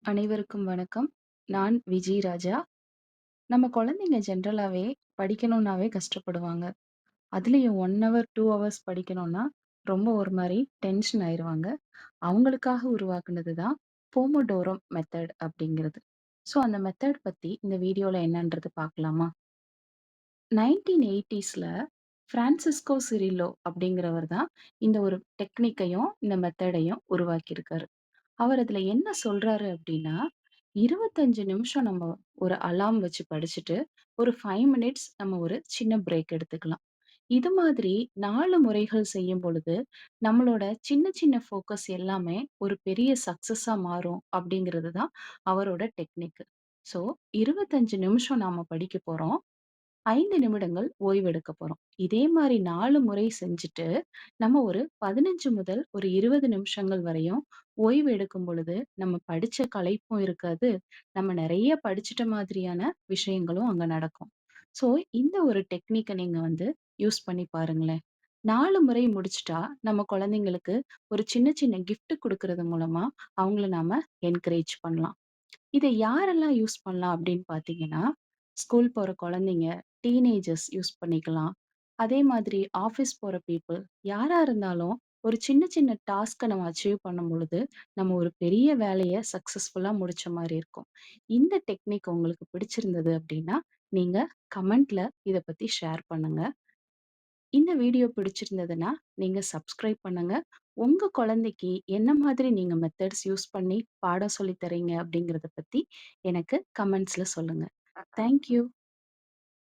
அனைவருக்கும் வணக்கம். நான் விஜி ராஜா. நம்ம குழந்தைங்க ஜென்ரலாவே படிக்கணும்னாவே கஷ்டப்படுவாங்க. அதுலயும் 1 ஹவர், 2 ஹவர்ஸ் படிக்கணும்னா, ரொம்ப ஒரு மாரி டென்ஷன் ஆயிருவாங்க. அவங்களுக்காக உருவாக்குனது தான் போமோடோரோ மெத்தட் அப்படிங்கிறது. ஸோ அந்த மெத்தட் பத்தி இந்த வீடியோல என்னன்றது பார்க்கலாமா? 1980ஸ்ல பிரான்சிஸ்கோ சிரில்லோ அப்படிங்கிறவர் தான் இந்த ஒரு டெக்னிக்கையும், இந்த மெத்தடையும் உருவாக்கியிருக்காரு. அவர் அதுல என்ன சொல்றாரு அப்டின்னா, 25 நிமிஷம் நம்ம ஒரு அலார்ம் வச்சு படிச்சுட்டு, ஒரு 5 மினிட்ஸ் நம்ம ஒரு சின்ன பிரேக் எடுத்துக்கலாம். இது மாதிரி 4 முறைகள் செய்யும் பொழுது, நம்மளோட சின்ன சின்ன ஃபோக்கஸ் எல்லாமே ஒரு பெரிய சக்சஸா மாறும் அப்டிங்கிறது தான் அவரோட டெக்னிக். ஸோ 25 நிமிஷம் நாம படிக்க போறோம். 5 நிமிடங்கள் ஓய்வெடுக்க போறோம். இதே மாரி 4 முறை செஞ்சுட்டு, நம்ம ஒரு 15 முதல் ஒரு 20 நிமிஷங்கள் வரையும் ஓய்வு எடுக்கும் பொழுது, நம்ம படிச்ச களைப்பும் இருக்காது. நம்ம நெறைய படிச்சுட்ட மாதிரியான விஷயங்களும் அங்க நடக்கும். ஸோ, இந்த ஒரு டெக்னிக்க நீங்க வந்து யூஸ் பண்ணி பாருங்களேன். 4 முறை முடிச்சுட்டா, நம்ம குழந்தைங்களுக்கு ஒரு சின்ன சின்ன கிஃப்ட் குடுக்கறது மூலமா, அவங்கள நாம என்கரேஜ் பண்ணலாம். இத யாரெல்லாம் யூஸ் பண்ணலாம் அப்படின்னு பார்த்தீங்கன்னா, ஸ்கூல் போற குழந்தைங்க, டீனேஜர்ஸ் யூஸ் பண்ணிக்கலாம். அதே மாதிரி ஆஃபீஸ் போற பீப்பிள் யாரா இருந்தாலும் ஒரு சின்ன சின்ன டாஸ்க்க நம்ம அச்சீவ் பண்ணும் பொழுது, நம்ம ஒரு பெரிய வேலைய சக்சஸ்ஃபுல்லா முடிச்ச மாரி இருக்கும். இந்த டெக்னிக் உங்களுக்கு பிடிச்சிருந்தது அப்படின்னா, நீங்க கமெண்ட்ல இத பத்தி ஷேர் பண்ணுங்க. இந்த வீடியோ பிடிச்சிருந்ததுன்னா, நீங்க சப்ஸ்கிரைப் பண்ணுங்க. உங்க குழந்தைக்கு என்ன மாதிரி நீங்க மெத்தட்ஸ் யூஸ் பண்ணி பாடம் சொல்லி தர்றீங்க அப்படிங்கிறத பத்தி எனக்கு கமெண்ட்ஸ்ல சொல்லுங்க. Thank you.